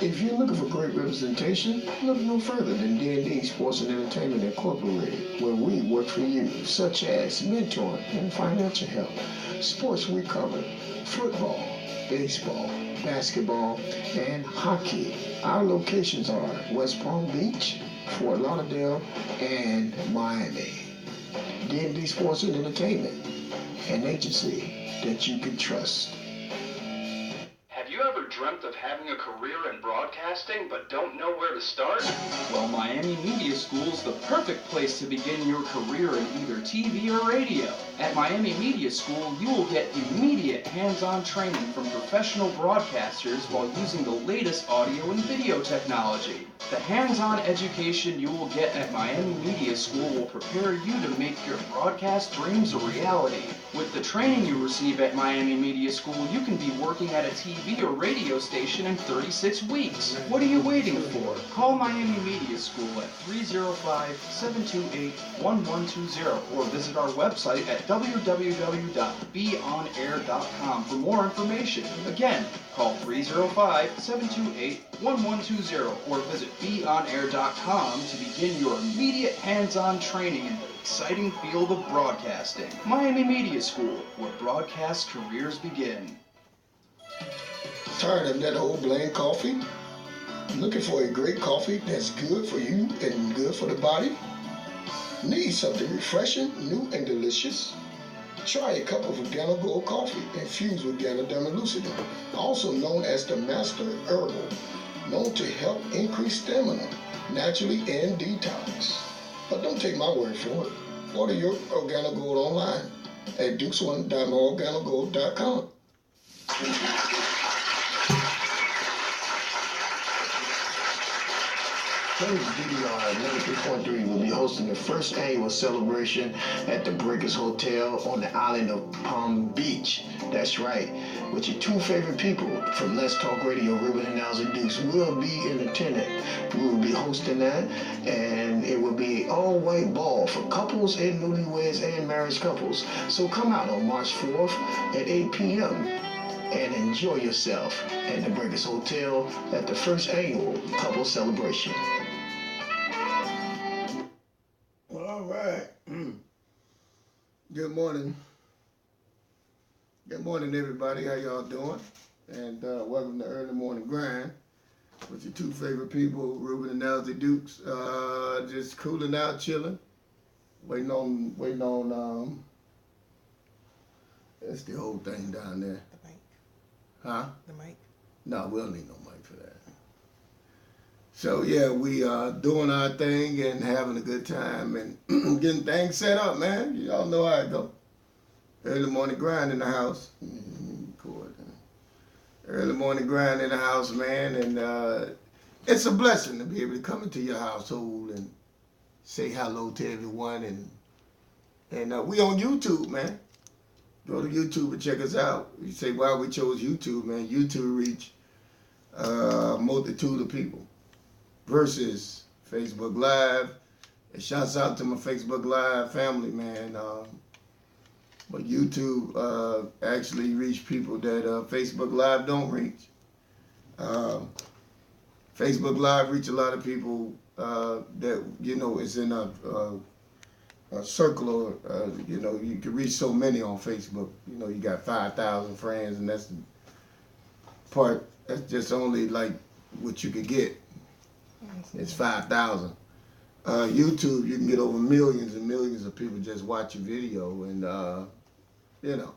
If you're looking for great representation, look no further than D&D Sports and Entertainment Incorporated, where we work for you, such as mentoring and financial help, sports we cover, football, baseball, basketball, and hockey. Our locations are West Palm Beach, Fort Lauderdale, and Miami. D&D Sports and Entertainment, an agency that you can trust. Have you ever dreamt of having a career in broadcasting but don't know where to start? Well, Miami Media School is the perfect place to begin your career in either TV or radio. At Miami Media School, you will get immediate hands-on training from professional broadcasters while using the latest audio and video technology. The hands-on education you will get at Miami Media School will prepare you to make your broadcast dreams a reality. With the training you receive at Miami Media School, you can be working at a TV or radio station in 36 weeks. What are you waiting for? Call Miami Media School at 305-728-1120 or visit our website at www.beonair.com for more information. Again, call 305-728-1120 or visit beonair.com to begin your immediate hands-on training in the exciting field of broadcasting. Miami Media School, where broadcast careers begin. Tired of that old bland coffee? Looking for a great coffee that's good for you and good for the body? Need something refreshing, new, and delicious? Try a cup of Organo Gold coffee infused with Ganoderma lucidum, also known as the Master Herbal, known to help increase stamina naturally and detox. But don't take my word for it. Order your Organo Gold online at dukesone.organogold.com. DDR 93.3 will be hosting the first annual celebration at the Breakers Hotel on the island of Palm Beach. That's right, with your two favorite people from Let's Talk Radio, Reuben and Alzie Dukes, will be in attendance. We will be hosting that, and it will be an all-white ball for couples and newlyweds and married couples. So come out on March 4th at 8 p.m. and enjoy yourself at the Breakers Hotel at the first annual couple celebration. All right. Good morning. Good morning, everybody. How y'all doing? And welcome to Early Morning Grind with your two favorite people, Reuben and Alzie Dukes. Just cooling out, chilling, waiting on. That's the whole thing down there. The mic. Huh? The mic. No, we don't need no mic for that. So yeah, we are doing our thing and having a good time and getting things set up, man. Y'all know how it go. Early morning grind in the house. Early morning grind in the house, man, and it's a blessing to be able to come into your household and say hello to everyone. And we on YouTube, man. Go to YouTube and check us out. You say why we chose YouTube, man. YouTube reach a multitude of people versus Facebook Live. And shouts out to my Facebook Live family, man. But YouTube actually reach people that Facebook Live don't reach. Facebook Live reach a lot of people that, you know, is in a circle or, you know, you can reach so many on Facebook. You know, you got 5,000 friends, and that's the part, that's just only like what you could get. It's 5,000. YouTube, you can get over millions and millions of people just watch your video, and, you know,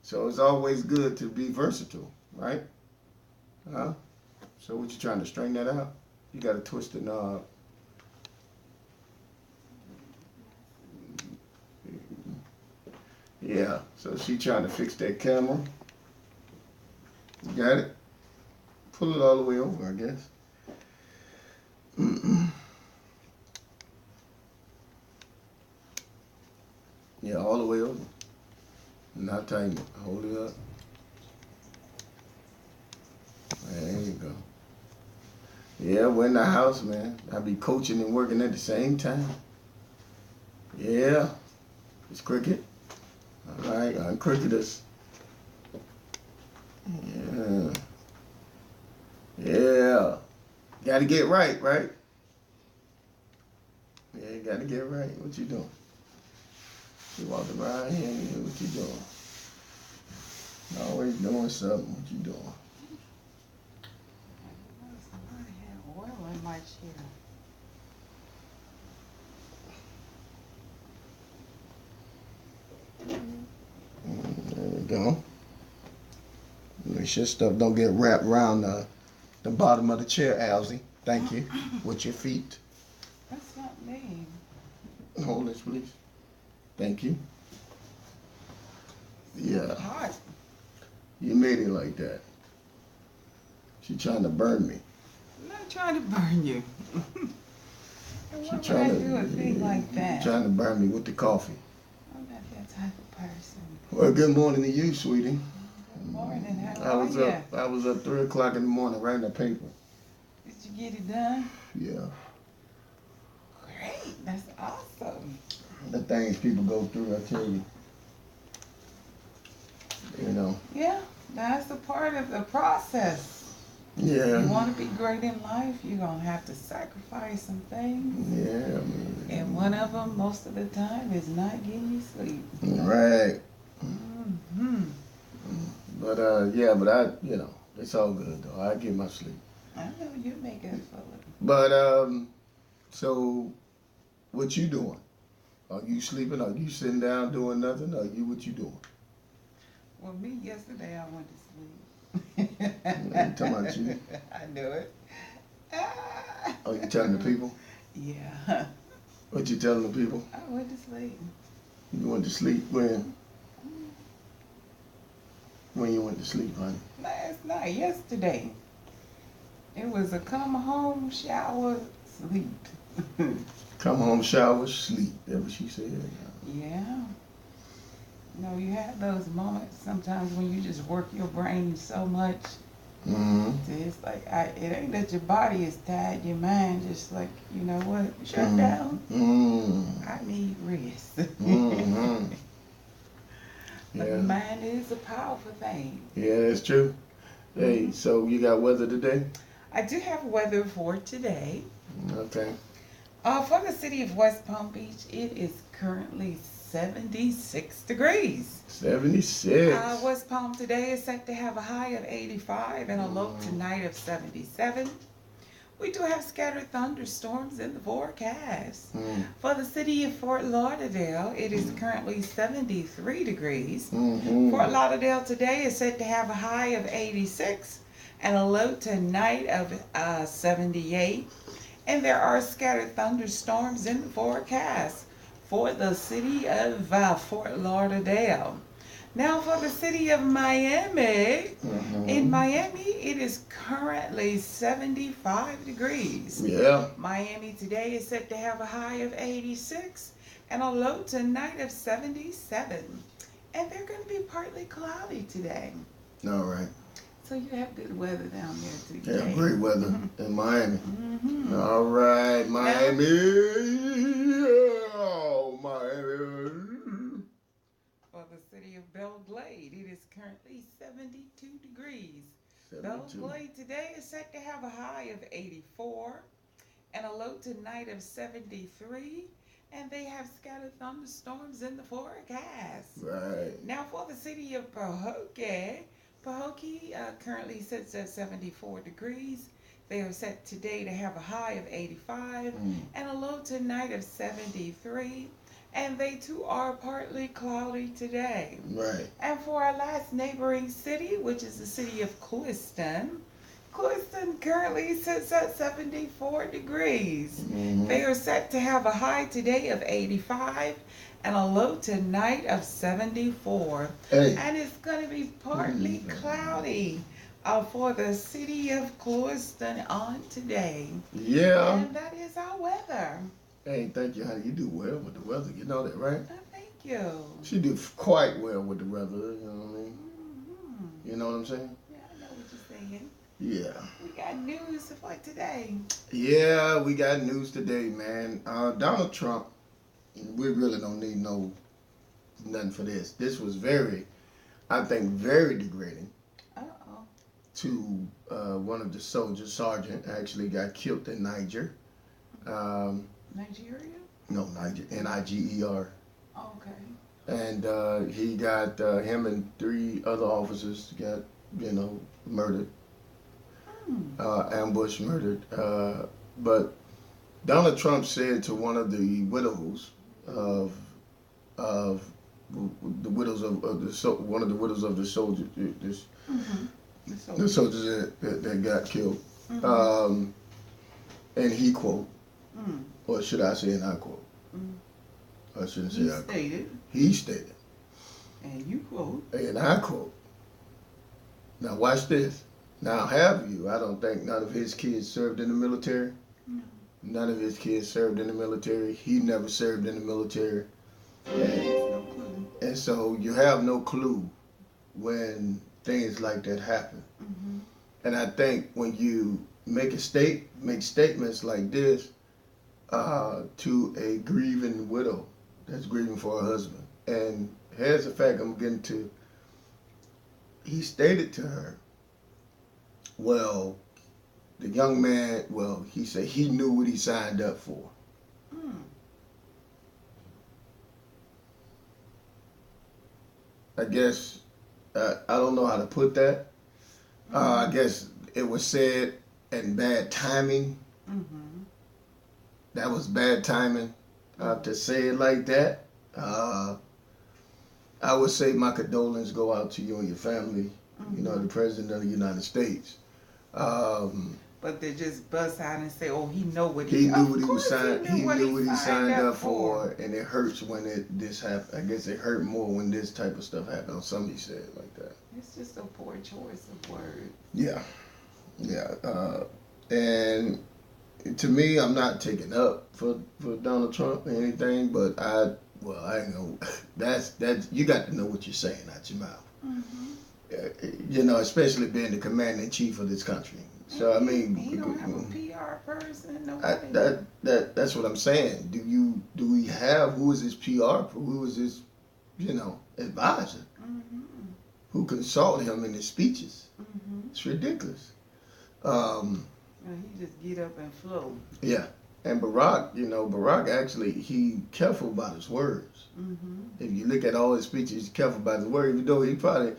so it's always good to be versatile, right? Huh? So what you trying to straighten that out? You got to twist the knob. Yeah, so she trying to fix that camera. You got it? Pull it all the way over, I guess. Yeah, all the way over. Now tighten it. Hold it up. There you go. Yeah, we're in the house, man. I be coaching and working at the same time. Yeah. It's cricket. All right, uncricket us. Yeah. Yeah. Got to get right, right? Yeah, you got to get right. What you doing? You walking around here, what you doing? Always doing something. What you doing? Somebody had oil in my chair. There we go. Make sure stuff don't get wrapped around the bottom of the chair, Alzie. Thank you. With your feet. That's not me. Hold this, please. Thank you. Yeah, Hot. you made it like that. She trying to burn me. I'm not trying to burn you. And She why would I trying to do a thing like that? Trying to burn me with the coffee. I'm not that type of person. Well, good morning to you, sweetie. Good morning. How I are was you? up. I was up 3 o'clock in the morning writing a paper. Did you get it done? Yeah, Great. That's awesome. the things people go through, I tell you. You know. Yeah, that's a part of the process. Yeah. You want to be great in life, you're going to have to sacrifice some things. Yeah. I mean, And one of them, most of the time, is not getting you sleep. right. Mm-hmm. But but I, it's all good though. I get my sleep. I know you make it for it. But so what you doing? Are you sleeping? Are you sitting down doing nothing? Are you what you doing? Well, me, yesterday I went to sleep. I'm talking about you. I knew it. Oh, you telling the people? Yeah. What you telling the people? I went to sleep. You went to sleep when? When you went to sleep, honey? Last night, yesterday. It was a come home, shower, sleep. Come home, shower, sleep. That's what she said. Yeah. You know, you have those moments sometimes when you just work your brain so much. Mm-hmm. It's like, it ain't that your body is tired, your mind just like, you know what, shut down. Mm-hmm. I need rest. Mm-hmm. But Yeah. the mind is a powerful thing. Yeah, that's true. Hey, so you got weather today? I do have weather for today. Okay. For the city of West Palm Beach, it is currently 76 degrees. 76. West Palm today is set to have a high of 85 and a low tonight of 77. We do have scattered thunderstorms in the forecast. For the city of Fort Lauderdale, it is currently 73 degrees. Fort Lauderdale today is set to have a high of 86 and a low tonight of 78. And there are scattered thunderstorms in the forecast for the city of Fort Lauderdale. Now for the city of Miami, in Miami it is currently 75 degrees. Yeah. Miami today is set to have a high of 86 and a low tonight of 77. And they're going to be partly cloudy today. All right. So you have good weather down there today. Yeah, great weather in Miami. All right, Miami. Oh, Miami. For the city of Belglade, it is currently 72 degrees. 72. Belglade today is set to have a high of 84 and a low tonight of 73. And they have scattered thunderstorms in the forecast. Right. Now for the city of Pahokee, Pahokee currently sits at 74 degrees. They are set today to have a high of 85 and a low tonight of 73. And they too are partly cloudy today. Right. And for our last neighboring city, which is the city of Clewiston, Clewiston currently sits at 74 degrees. They are set to have a high today of 85 and a low tonight of 74. Hey. And it's going to be partly cloudy for the city of Clewiston on today. Yeah. And that is our weather. Hey, thank you, honey. You do well with the weather. You know that, right? Thank you. She do quite well with the weather. You know what I mean? You know what I'm saying? Yeah, I know what you're saying. Yeah. We got news for today. Yeah, we got news today, man. Donald Trump, we really don't need nothing for this. This was very, I think, very degrading. Uh-oh. to one of the soldiers, sergeant, actually got killed in Niger. Nigeria? No, Niger, Niger. Oh, okay. And he got, him and 3 other officers got, murdered, ambushed, murdered. But Donald Trump said to one of the widows of the widows of one of the widows of the soldier, the soldiers that got killed, and he quote, or should I say, and I quote, I shouldn't say I quote. He stated, and you quote, and I quote. Now watch this. Now have you? I don't think none of his kids served in the military. No. None of his kids served in the military. He never served in the military. No clue. And so you have no clue when things like that happen. And I think when you make statements like this to a grieving widow that's grieving for her husband, and here's the fact I'm getting to. He stated to her, well, the young man, he said he knew what he signed up for. I guess, I don't know how to put that. I guess it was said in bad timing. That was bad timing to say it like that. I would say my condolences go out to you and your family, the President of the United States. But they just bust out and say, "Oh, he knew what he knew what he was signed. He knew what he signed up for, and it hurts when this happened. I guess it hurt more when this type of stuff happened. Somebody said it like that. It's just a poor choice of words. Yeah. And to me, I'm not taking up for Donald Trump or anything, but I know that's you got to know what you're saying out your mouth. Especially being the commander in chief of this country. So I mean, he don't have a PR person. That's what I'm saying. Do we have, who is his PR? Who is his advisor? Who consult him in his speeches? It's ridiculous. He just get up and flow. Yeah, and Barack actually, he careful about his words. If you look at all his speeches, he's careful about his words. Even though he probably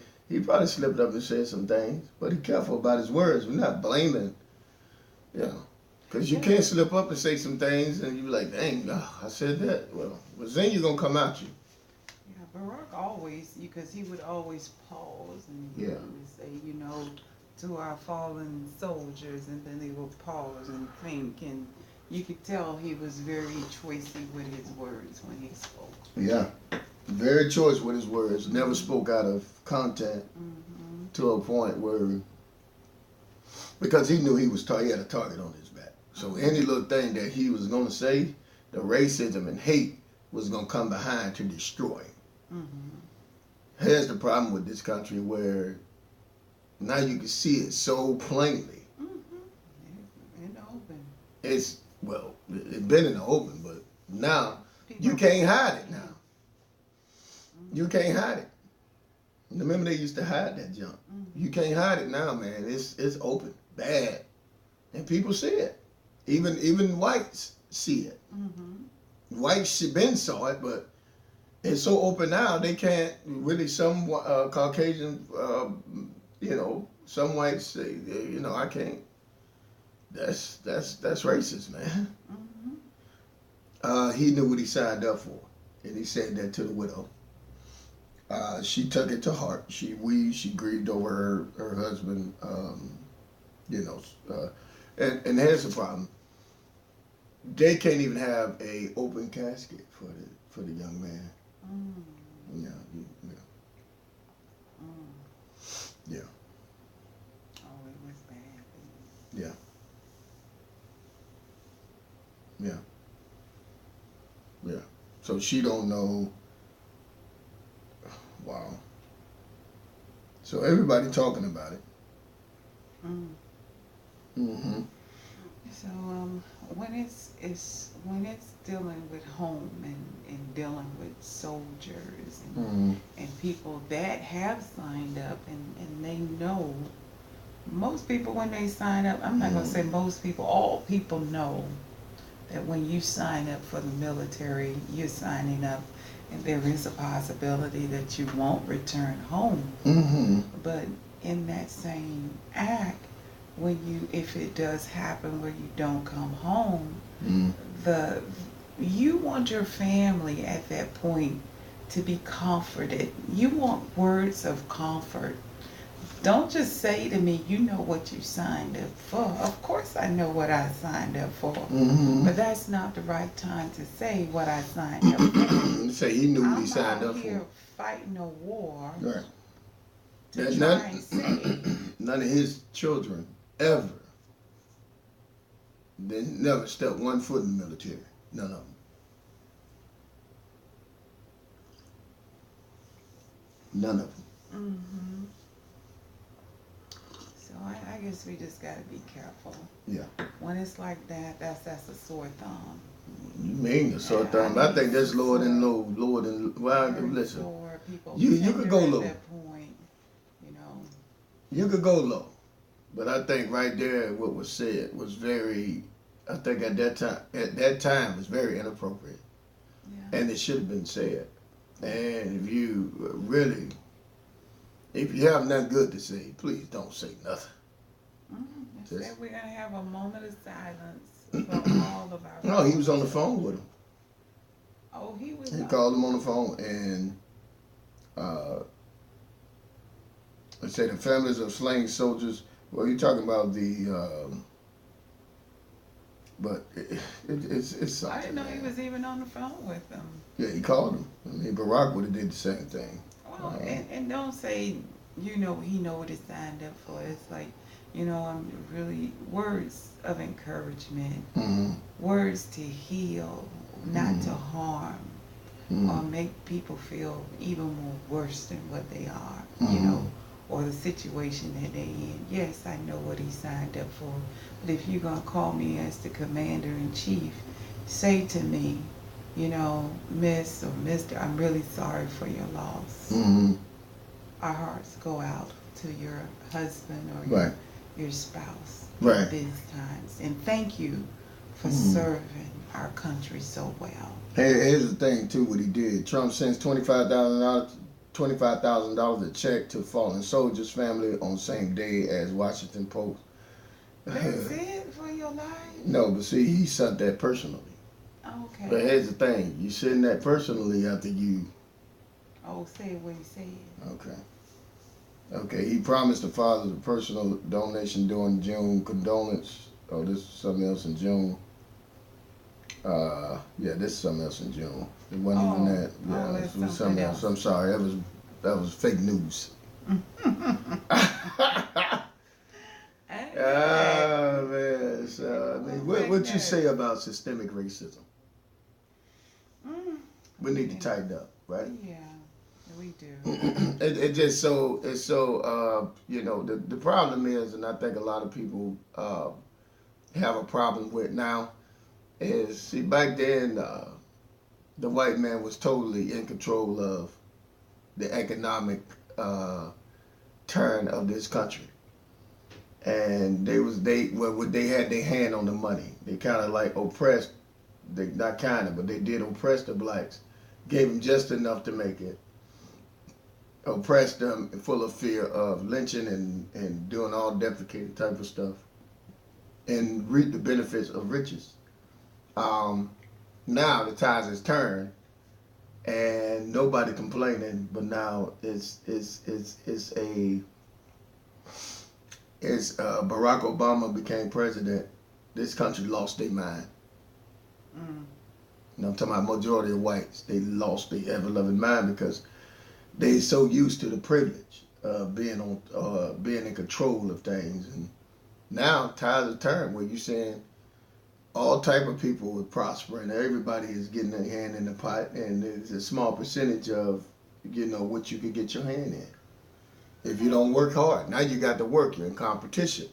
slipped up and said some things, but he's careful about his words. We're not blaming, because you can't slip up and say some things and you be like, dang, I said that. Well, then you're gonna come out you. Yeah, Barack always, because he would always pause and he would say, to our fallen soldiers, and then they would pause and think, and you could tell he was very choicey with his words when he spoke. Yeah, very choice with his words. Never spoke out of content to a point where, because he knew he had a target on his back. So any little thing that he was going to say, the racism and hate was going to come behind to destroy him. Here's the problem with this country, where now you can see it so plainly. In the open. It's been in the open, but now you can't hide it now. You can't hide it. Remember they used to hide that junk. You can't hide it now, man. It's open, bad, and people see it. Even whites see it. Whites been saw it, but it's so open now they can't really. Some Caucasian, some whites say, I can't. That's racist, man. He knew what he signed up for, and he said that to the widow. She took it to heart. She grieved over her husband. And here's the problem: they can't even have a open casket for the young man. Yeah. Oh, it was bad. Yeah. So she don't know. Wow. So everybody talking about it. So when it's dealing with home and dealing with soldiers and people that have signed up and they know most people when they sign up, I'm not going to say most people, all people know that when you sign up for the military, you're signing up and there is a possibility that you won't return home. Mm-hmm. But in that same act, if it does happen where you don't come home, you want your family at that point to be comforted. You want words of comfort. Don't just say to me, you know what you signed up for. Of course I know what I signed up for. But that's not the right time to say what I signed up for. Say he knew what he signed I'm up out here for. fighting a war Right. to try and say. None of his children ever. They never stepped one foot in the military. None of them. None of them. Mm-hmm. So I guess we just got to be careful. Yeah. When it's like that, that's a sore thumb. You mean a sore thumb? I think that's lower than low. Well, listen. You could go low. At that point, you know. You could go low, but I think right there what was said was very. I think at that time was very inappropriate, and it should have been said. And if you have nothing good to say, please don't say nothing. Instead, we're gonna have a moment of silence for all of our. No, he was on the phone with him. Oh, he was. He called him on the phone and they said the families of slain soldiers. Well, you're talking about the. But it's something. I didn't know he was even on the phone with them. Yeah, he called him. I mean, Barack would have did the same thing. Well, and don't say, he know what he signed up for. It's like, I'm really words of encouragement, words to heal, not to harm, or make people feel even more worse than what they are, or the situation that they're in. Yes, I know what he signed up for, but if you're going to call me as the commander-in-chief, say to me, Miss or Mr., I'm really sorry for your loss. Our hearts go out to your husband or your spouse in these times. And thank you for serving our country so well. Here's the thing, too, what he did. Trump sends $25,000 a check to fallen soldiers' family on the same day as Washington Post. That's it for your life? No, but see, he sent that personally. Okay. But here's the thing. You send that personally after you... Oh, say what he said. Okay, he promised the fathers a personal donation during June condolence. Oh, this is something else in June. Yeah, this is something else in June. It wasn't even that. Yeah, it was something else. I'm sorry. That was fake news. Man. So, I mean, what you say about systemic racism? We need to tighten up, right? Yeah, we do. It's so the problem is, and I think a lot of people have a problem with now, is, see, back then the white man was totally in control of the economic turn of this country. And they had their hand on the money. They kind of like oppressed, they did oppress the blacks, gave them just enough to make it, oppressed them full of fear of lynching and doing all defecated type of stuff, and reap the benefits of riches. Now the tides has turned, and nobody complaining. But now it's Barack Obama became president, this country lost their mind. And I'm talking about majority of whites. They lost their ever-loving mind because they so used to the privilege of being in control of things. And now tides have turned where you're saying all type of people are prospering. Everybody is getting their hand in the pot, and it's a small percentage of what you could get your hand in. If you don't work hard, now you got to work. You're in competition.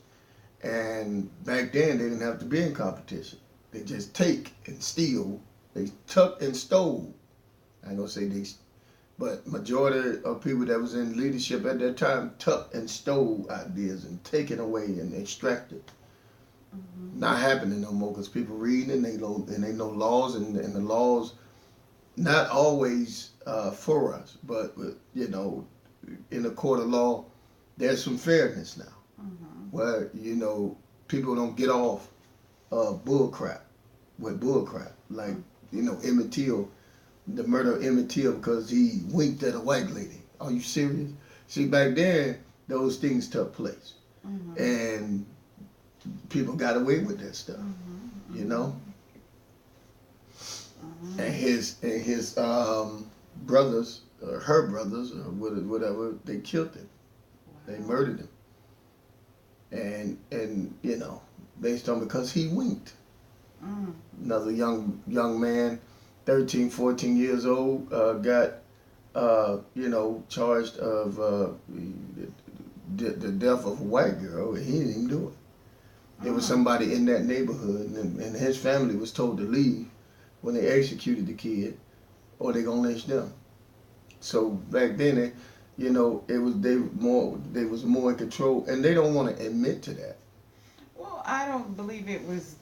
And back then, they didn't have to be in competition. They just take and steal. They took and stole. I ain't gonna say But majority of people that was in leadership at that time took and stole ideas and taken away and extracted. Not happening no more because people reading and they know laws and the laws not always for us, but you know, in the court of law, there's some fairness now, where you know people don't get off bull crap with bull crap, like you know Emmett Till, the murder of Emmett Till because he winked at a white lady. Are you serious? See, back then those things took place, and people got away with that stuff, you know. And his brothers, or her brothers, or whatever, they killed him. They murdered him. And you know, based on because he winked. Another young man, 13, 14 years old, got you know, charged of the death of a white girl. He didn't even do it. There was somebody in that neighborhood, and his family was told to leave when they executed the kid, or they gonna lynch them. So back then, you know, they was more in control, and they don't want to admit to that. Well, I don't believe it was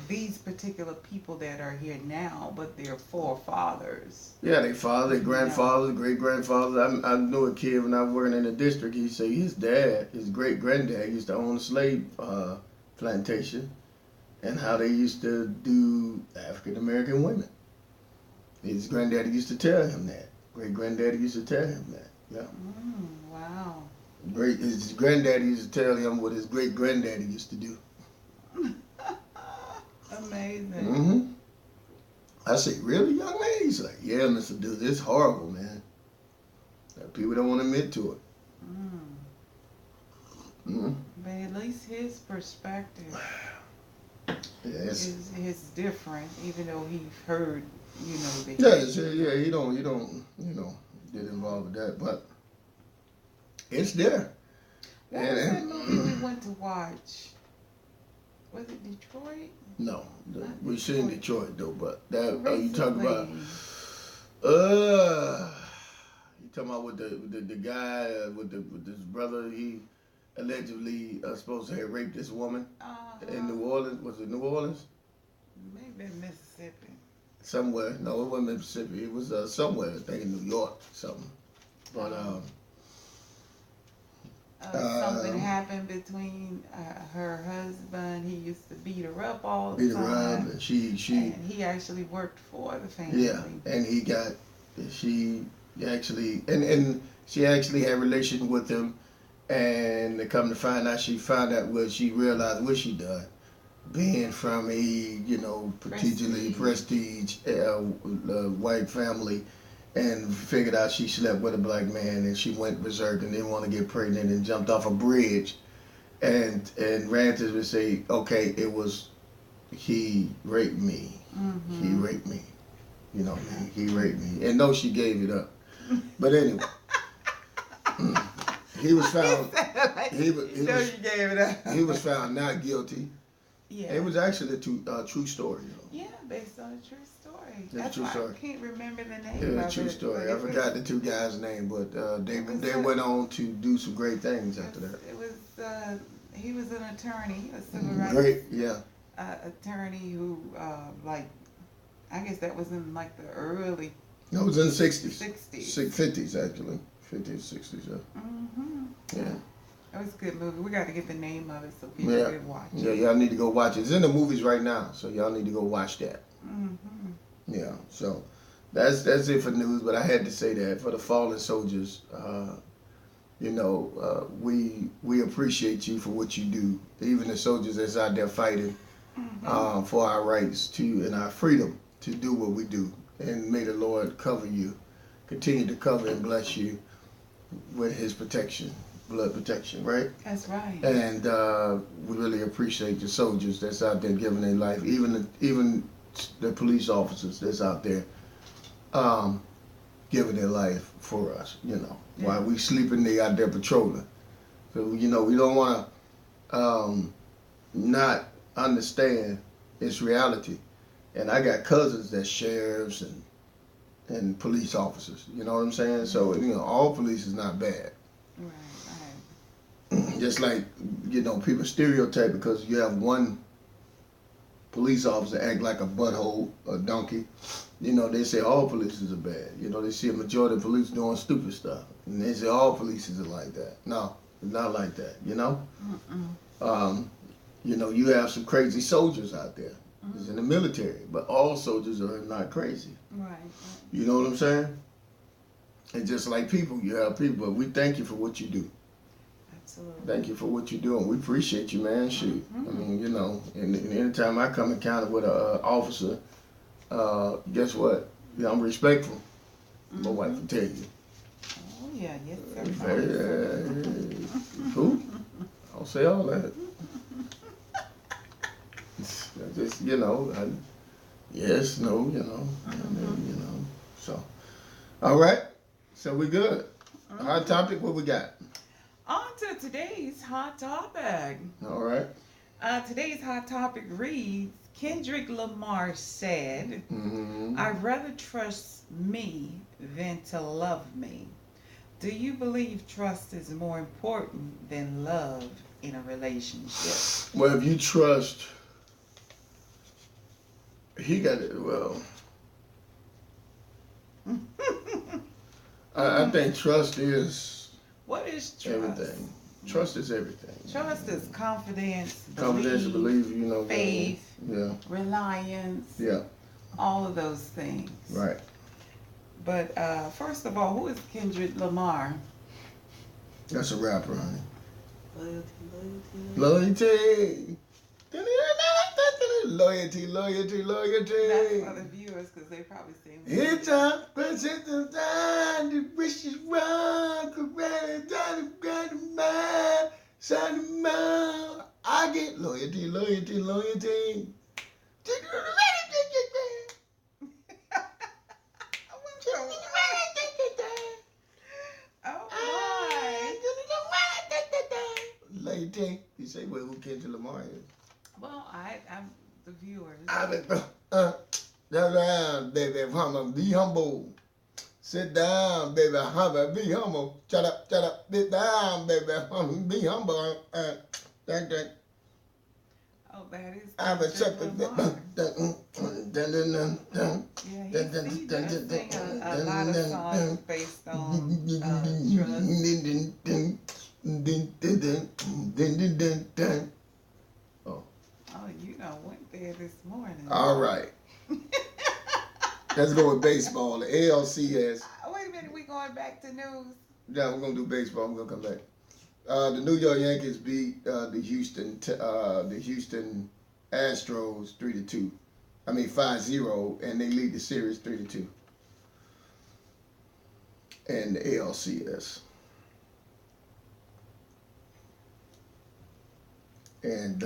these particular people that are here now, but their forefathers. Yeah, their father, their grandfather, great grandfather. I knew a kid when I was working in the district. He said his dad, his great granddad, used to own a slave plantation, and how they used to do African American women. His granddaddy used to tell him that. Great granddaddy used to tell him that. Yeah. Wow. His granddaddy used to tell him what his great granddaddy used to do. Amazing. I say, really, young man? He's like, yeah, Mr. Dude, it's horrible, man. People don't want to admit to it. But at least his perspective yes. is different, even though he heard, you know, the Yeah, he don't, you know, get involved with that, but it's there. What was that movie we went to watch? Was it Detroit? No, we seen Detroit though, but that you talking Recently. about? You talking about with the guy with his brother? He allegedly supposed to have raped this woman in New Orleans. Was it New Orleans? Maybe in Mississippi. Somewhere. No, it wasn't Mississippi. It was somewhere. I think in New York, something. But something happened between her husband. He used to beat her up all the beat time. her up, and she And he actually worked for the family. yeah, and she actually had relations with him, and to come to find out, she realized what she done, being from a, you know, prestige white family, and figured out she slept with a black man, and she went berserk and didn't want to get pregnant and jumped off a bridge, and ran to and say, okay, he raped me. He raped me. You know, he raped me. And no, she gave it up. But anyway, he was found. He was found not guilty. Yeah. It was actually a true story. Yeah, based on a true story. It's a That's true why story. I can't remember the name It of was it. a true story. I forgot the two guys' name, but they went on to do some great things after that. It was he was an attorney, a civil rights Great, yeah. attorney who I guess that was in like the early. No, it was in the 60s. 60s. 50s actually. 50s, 60s, yeah. Yeah. That was a good movie. We got to get the name of it so people can watch it. Yeah, y'all need to go watch it. It's in the movies right now, so y'all need to go watch that. Yeah, so that's it for news, but I had to say that for the fallen soldiers, you know, we appreciate you for what you do. Even the soldiers that's out there fighting for our rights and our freedom to do what we do. And may the Lord cover you, continue to cover and bless you with his protection. Blood protection, right? That's right. And we really appreciate the soldiers that's out there giving their life, even the police officers that's out there giving their life for us, you know. Yeah. While we sleeping, they out there patrolling. So, you know, we don't want to not understand its reality. And I got cousins that's sheriffs and police officers. You know what I'm saying? So, all police is not bad. Right. Just like, people stereotype because you have one police officer act like a butthole, a donkey. They say all polices are bad. They see a majority of police doing stupid stuff. And they say all polices are like that. No, it's not like that, you have some crazy soldiers out there. It's in the military. But all soldiers are not crazy. Right. You know what I'm saying? And just like people, you have people. But we thank you for what you do. Absolutely. Thank you for what you're doing. We appreciate you, man. Shoot. I mean, and anytime I come encounter with an officer, guess what? I'm respectful. My wife will tell you. Oh, yeah. Yes, sir. Who? I'll say all that. Just, yes, no, So, all right. So we good. Hot topic, what we got? On to today's hot topic. All right. Today's hot topic reads, Kendrick Lamar said, I'd rather trust me than to love me. Do you believe trust is more important than love in a relationship? Well, if you trust, he got it. Well, I think trust is What is trust? everything. Trust is everything. Trust is confidence, Confidence, belief, faith, yeah, reliance, yeah, all of those things. right. But first of all, who is Kendrick Lamar? That's a rapper, honey. Loyalty. Loyalty. Loyalty, loyalty, That's loyalty. for the viewers because they probably seen It's time, persistent time, the wish is wrong, correct, got a mind, sign of mine. I get loyalty, loyalty, loyalty. Oh my. Loyalty. You say, well, who Kendrick Lamar is? Well, I'm the viewers. Sit down, baby, humble, be humble. Sit down, baby, humble, be humble. Shut up, sit down, baby, humble, be humble. Thank. Oh, that is I'm a Kendrick Lamar. Yeah, he does sing a lot of songs based on trust. Oh, you done went there this morning. All right. Let's go with baseball. The ALCS. Wait a minute, we going back to news? Yeah, we're gonna do baseball. I'm gonna come back. The New York Yankees beat the Houston Astros 3-2. I mean 5-0, and they lead the series 3-2. And the ALCS. And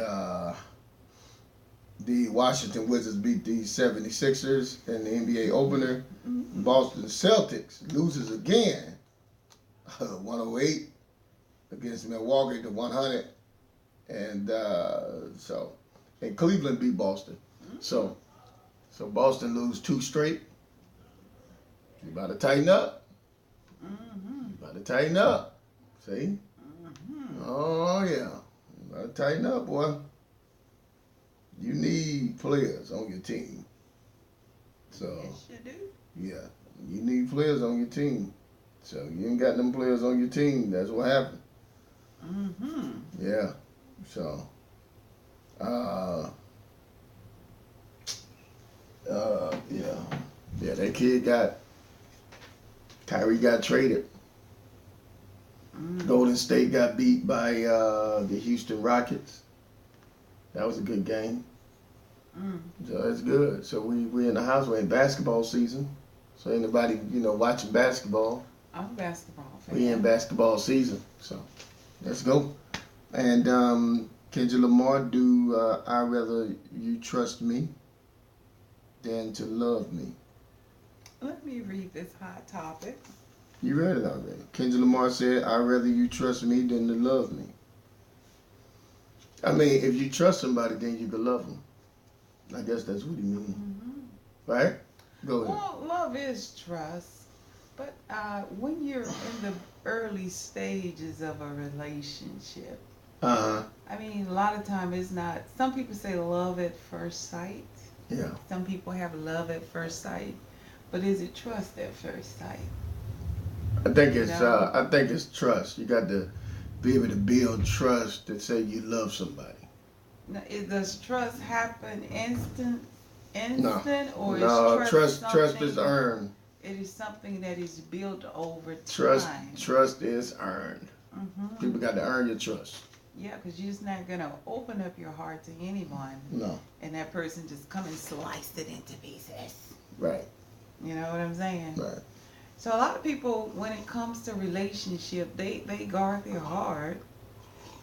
the Washington Wizards beat the 76ers in the NBA opener. Boston Celtics loses again, 108 against Milwaukee to 100, and and Cleveland beat Boston. So Boston lose 2 straight. You about to tighten up. You about to tighten up. See? Oh yeah, you about to tighten up, boy. You need players on your team. So Yes, you do. yeah, you need players on your team. So you ain't got them players on your team. That's what happened. Yeah. So, yeah. That kid Kyrie got traded. Golden State got beat by the Houston Rockets. That was a good game. So that's good. So we in the house. We're in basketball season. So anybody watching basketball. I'm a basketball fan. We in basketball season. So let's go. And Kendrick Lamar, do I rather you trust me than to love me? Let me read this hot topic. You read it already. Kendrick Lamar said, I'd rather you trust me than to love me. I mean, if you trust somebody, then you can love them. I guess that's what he means. Right? Go ahead. Well, love is trust, but when you're in the early stages of a relationship, I mean, a lot of time it's not. Some people say love at first sight. Yeah. Some people have love at first sight, but is it trust at first sight? I think it's trust. You got to be able to build trust to say you love somebody. Now, does trust happen instant, No. or No, is trust is earned. It is something that is built over Trust time. is earned. Mm-hmm. People got to earn your trust. Yeah, because you're just not gonna open up your heart to anyone, No. and that person just come and slice it into pieces. Right. You know what I'm saying? Right. So a lot of people, when it comes to relationship, they guard their heart.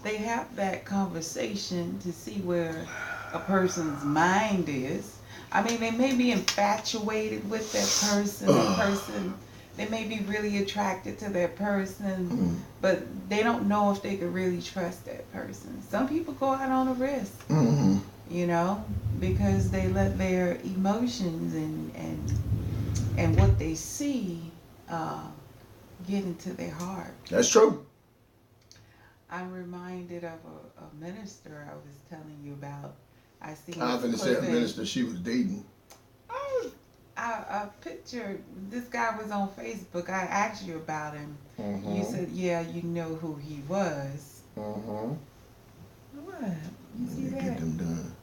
They have that conversation to see where a person's mind is. I mean, they may be infatuated with that person. They may be really attracted to that person, but they don't know if they could really trust that person. Some people go out on a risk, you know, because they let their emotions and what they see get into their heart. That's true. I'm reminded of a minister I was telling you about. I see. I was going to say a minister she was dating. Oh, a picture. This guy was on Facebook. I asked you about him. You said, yeah, you know who he was. What? You see that? Get them done.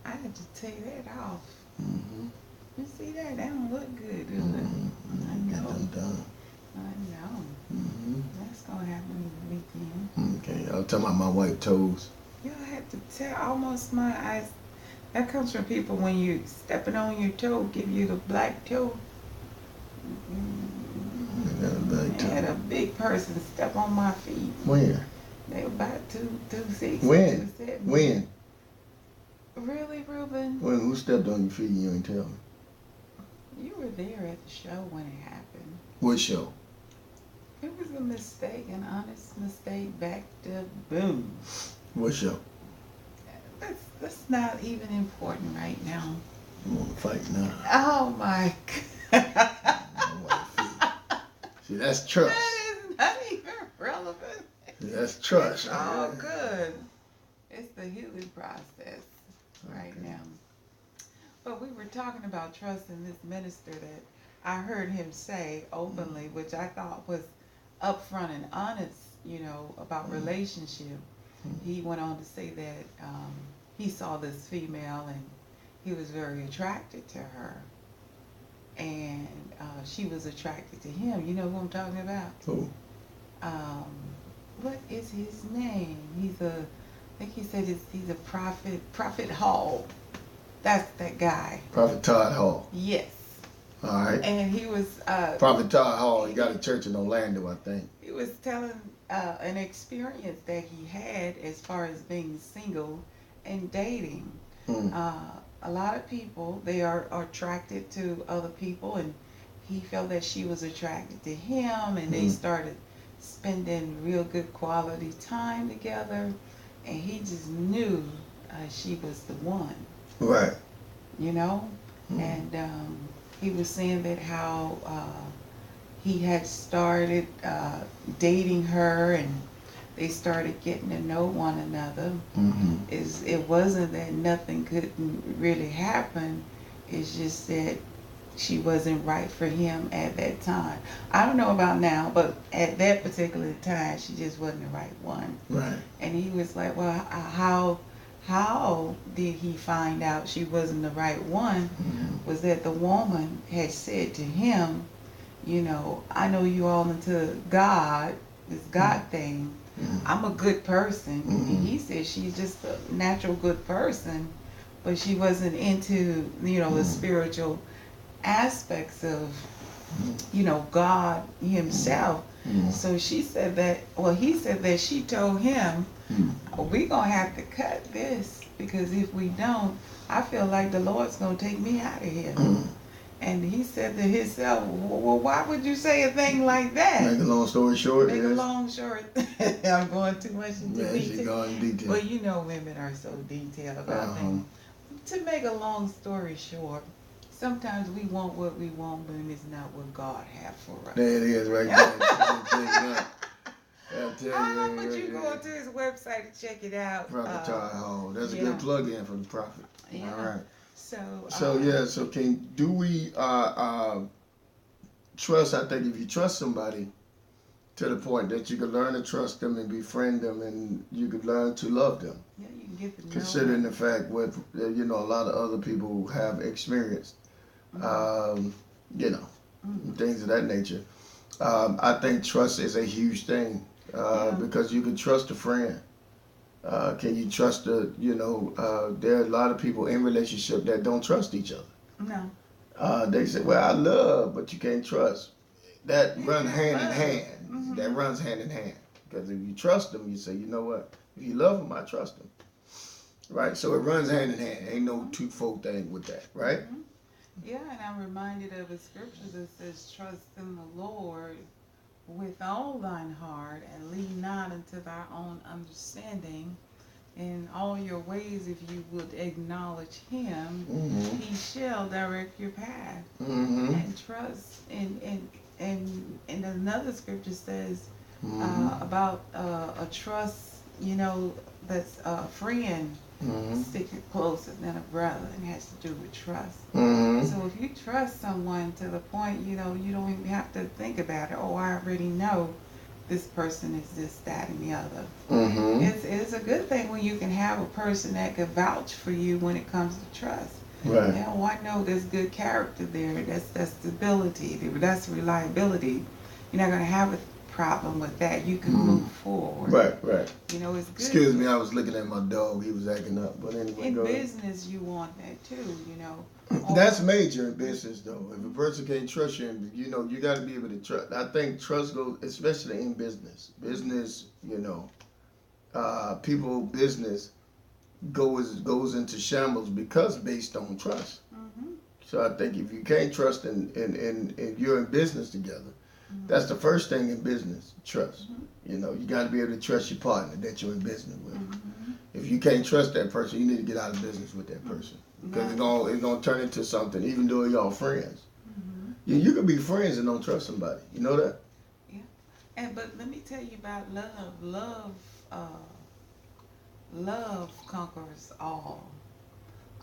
I had to take that off. You see that? That don't look good, does it? I know. Get them done. I know. That's gonna happen this weekend. Okay, I'll tell my white toes. You had to tell almost my eyes. That comes from people when you stepping on your toe, give you the black toe. I got a black toe. I had a big person step on my feet. Where? They were about 2'6". When? 2'7". When? Really, Reuben? When? Who stepped on your feet and you ain't tell me? You were there at the show when it happened. What show? It was a mistake, an honest mistake, backed up, boom. What show? That's not even important right now. You want to fight now? Oh my God. White feet. See, that's trust. That is not even relevant. See, that's trust. It's all good. It's the healing process right now. But we were talking about trust in this minister that I heard him say openly, which I thought was upfront and honest, you know, about relationship. He went on to say that he saw this female and he was very attracted to her. And she was attracted to him. You know who I'm talking about? Who? What is his name? I think he said he's a Prophet Hall. That's that guy. Prophet Todd Hall. Yes. All right. And he was Prophet Todd Hall. He got a church in Orlando, I think. he was telling an experience that he had as far as being single and dating. A lot of people, they are attracted to other people, and he felt that she was attracted to him, and they started spending real good quality time together, and he just knew she was the one. Right. You know? And he was saying that how he had started dating her, and they started getting to know one another. It wasn't that nothing couldn't really happen. It's just that she wasn't right for him at that time. I don't know about now, but at that particular time, she just wasn't the right one. Right. And he was like, well, how did he find out she wasn't the right one? Was that the woman had said to him, you know, I know you all into God, this God thing. I'm a good person. And he said she's just a natural good person, but she wasn't into, you know, the spiritual aspects of, you know, God himself. So she said that, well, he said that she told him, we're going to have to cut this, because if we don't, I feel like the Lord's going to take me out of here. And he said to himself, well, why would you say a thing like that? Make a long story short. Make a long short. I'm going too much into She's detail. going in detail. Well, you know women are so detailed about things. To make a long story short, sometimes we want what we want, but it's not what God has for us. There it is, right there. I'll tell you. But you go onto his website and check it out. Prophet Ty Hall. That's a yeah. good plug-in for the prophet. Yeah. All right. So Do we trust? I think if you trust somebody to the point that you can learn to trust them and befriend them, and you can learn to love them. Yeah, you can get to know Considering them. the fact what a lot of other people have experienced, things of that nature. I think trust is a huge thing because you can trust a friend. Can you trust there are a lot of people in relationship that don't trust each other. No. They say, well, I love, but you can't trust. That runs hand in hand. Mm-hmm. That runs hand in hand. Because if you trust them, you say, you know what? If you love them, I trust them. Right? So it runs hand in hand. Ain't no two-fold thing with that. Right? Mm-hmm. Yeah, and I'm reminded of a scripture that says, trust in the Lord with all thine heart and lean not unto thy own understanding. In all your ways, if you would acknowledge him, Mm-hmm. he shall direct your path. Mm-hmm. And trust. And another scripture says about a trust, that's a friend. Stick it closer than a brother, and has to do with trust. Mm-hmm. So if you trust someone to the point, you don't even have to think about it. Oh, I already know this person is this, that, and the other. Mm-hmm. It's a good thing when you can have a person that can vouch for you when it comes to trust. Right. I know there's good character there. That's stability. That's reliability. You're not going to have a problem with that. You can move forward. Right. It's good. Excuse me, I was looking at my dog. He was acting up. But anyway, In go ahead. business, you want that too, That's major in business, though. If a person can't trust you, you got to be able to trust. I think trust goes, especially in business. Business, business goes into shambles because based on trust. Mm-hmm. So I think if you can't trust and you're in business together, that's the first thing in business, trust. You got to be able to trust your partner that you're in business with. If you can't trust that person, you need to get out of business with that person. Because it's gonna turn into something, even though y'all friends. You can be friends and don't trust somebody. You know that? Yeah. But let me tell you about love. Love conquers all.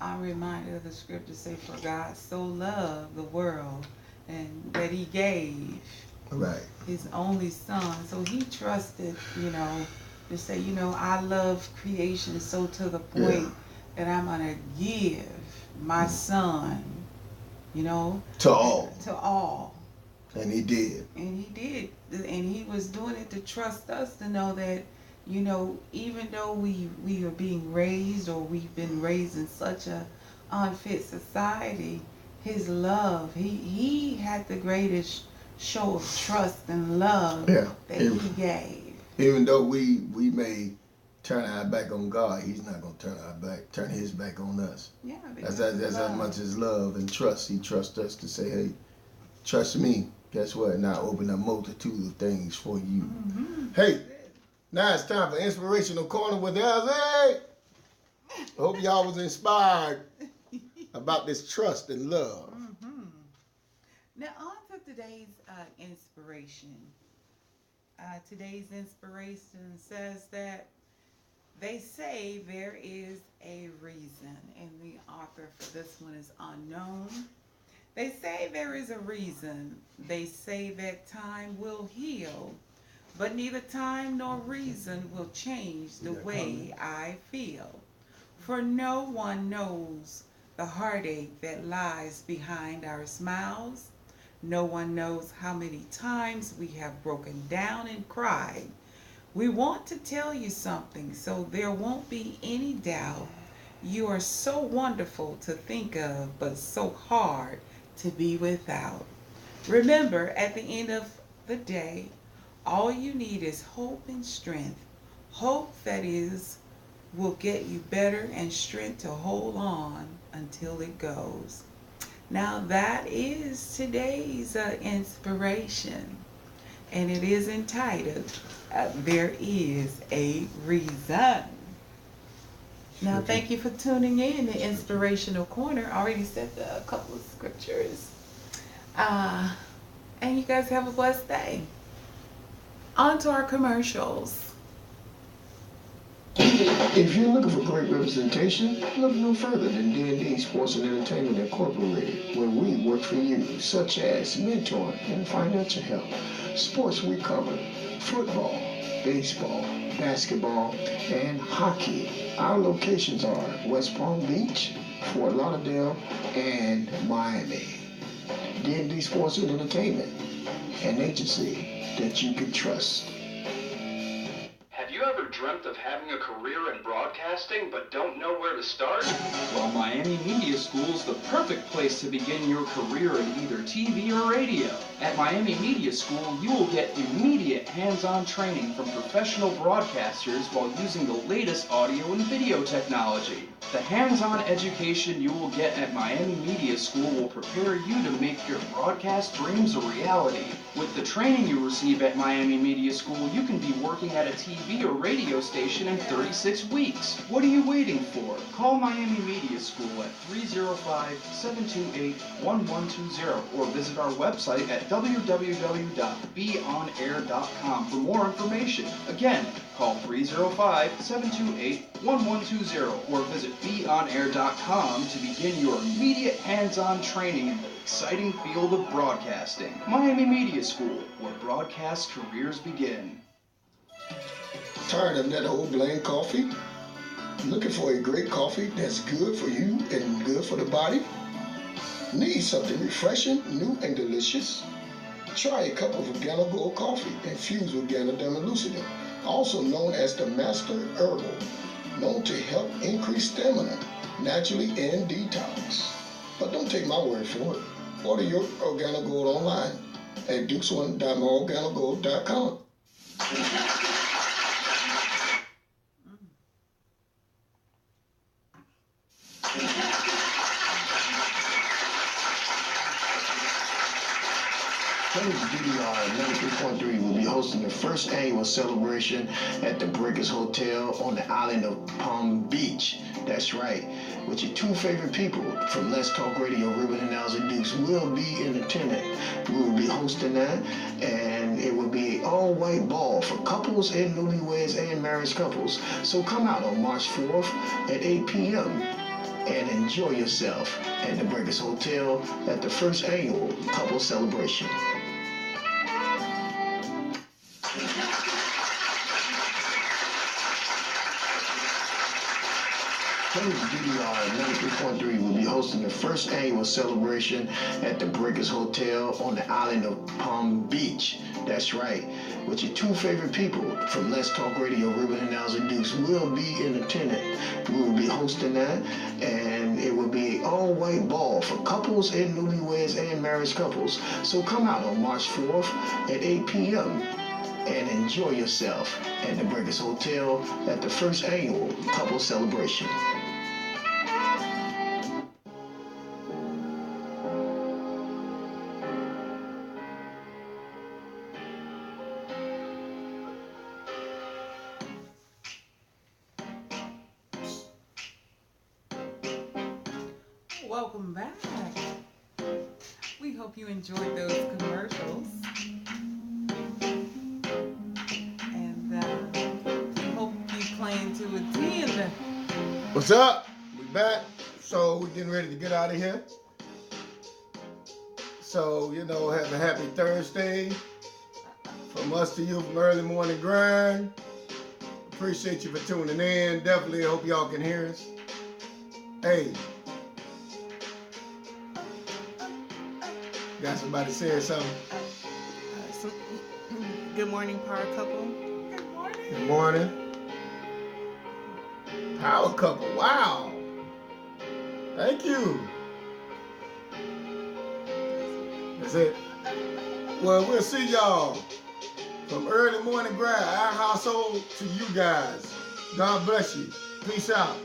I'm reminded of the scripture say, for God so loved the world and that he gave his only son. So he trusted, to say, I love creation so to the point that I'm going to give my son, to all. To all. And he did. And he did. And he was doing it to trust us to know that, even though we are being raised or we've been raised in such a unfit society, his love, he had the greatest show of trust and love that he gave. Even though we may turn our back on God, he's not going to turn his back on us. Yeah, that's as much as love and trust. He trusts us to say, hey, trust me. Guess what? And I open a multitude of things for you. Hey, now it's time for Inspirational Corner with Alzie. I hope y'all was inspired about this trust and love. Now on to today's inspiration. Today's inspiration says that they say there is a reason, and the author for this one is unknown. They say there is a reason. They say that time will heal, but neither time nor reason will change the way I feel. For no one knows the heartache that lies behind our smiles. No one knows how many times we have broken down and cried. We want to tell you something so there won't be any doubt. You are so wonderful to think of, but so hard to be without. Remember, at the end of the day, all you need is hope and strength. Hope, that is, will get you better, and strength to hold on until it goes. Now that is today's inspiration, and it is entitled, There is a Reason. Now, thank you for tuning in to Inspirational Corner. I already said a couple of scriptures. And you guys have a blessed day. On to our commercials. If you're looking for great representation, look no further than D&D Sports and Entertainment Incorporated, where we work for you, such as mentoring and financial help, sports we cover, football, baseball, basketball, and hockey. Our locations are West Palm Beach, Fort Lauderdale, and Miami. D&D Sports and Entertainment, an agency that you can trust. Have you ever dreamt of having a career in broadcasting but don't know where to start? Well, Miami Media School is the perfect place to begin your career in either TV or radio. At Miami Media School, you will get immediate hands-on training from professional broadcasters while using the latest audio and video technology. The hands-on education you will get at Miami Media School will prepare you to make your broadcast dreams a reality. With the training you receive at Miami Media School, you can be working at a TV or radio station in 36 weeks. What are you waiting for? Call Miami Media School at 305-728-1120 or visit our website at www.beonair.com for more information. Again, call 305-728-1120 or visit beonair.com to begin your immediate hands-on training in the exciting field of broadcasting. Miami Media School, where broadcast careers begin. Tired of that old bland coffee? Looking for a great coffee that's good for you and good for the body? Need something refreshing, new, and delicious? Try a cup of Organo Gold coffee infused with Ganoderma lucidum, also known as the Master Herbal, known to help increase stamina naturally and detox. But don't take my word for it. Order your Organo Gold online at dukesone.morganogold.com. WDR 93.3 will be hosting the first annual celebration at the Breakers Hotel on the island of Palm Beach. That's right, with your two favorite people from Let's Talk Radio, Reuben and Alzie Dukes, will be in attendance. We will be hosting that, and it will be an all-white ball for couples and newlyweds and married couples. So come out on March 4th at 8 p.m. and enjoy yourself at the Breakers Hotel at the first annual couple celebration. WDR 93.3 will be hosting the first annual celebration at the Breakers Hotel on the island of Palm Beach. That's right, with your two favorite people from Let's Talk Radio, Reuben and Alzie Dukes, will be in attendance. We will be hosting that, and it will be an all-white ball for couples and newlyweds and married couples. So come out on March 4th at 8 p.m. and enjoy yourself at the Breakers Hotel at the first annual couple celebration. Welcome back. We hope you enjoyed those commercials. And we hope you plan to attend. What's up? We back. So we're getting ready to get out of here. So, have a happy Thursday. From us to you from Early Morning Grind. Appreciate you for tuning in. Definitely hope y'all can hear us. Hey. Got somebody saying something? Good morning, Power Couple. Good morning. Good morning. Power Couple. Wow. Thank you. That's it. Well, we'll see y'all from Early Morning Grind, our household to you guys. God bless you. Peace out.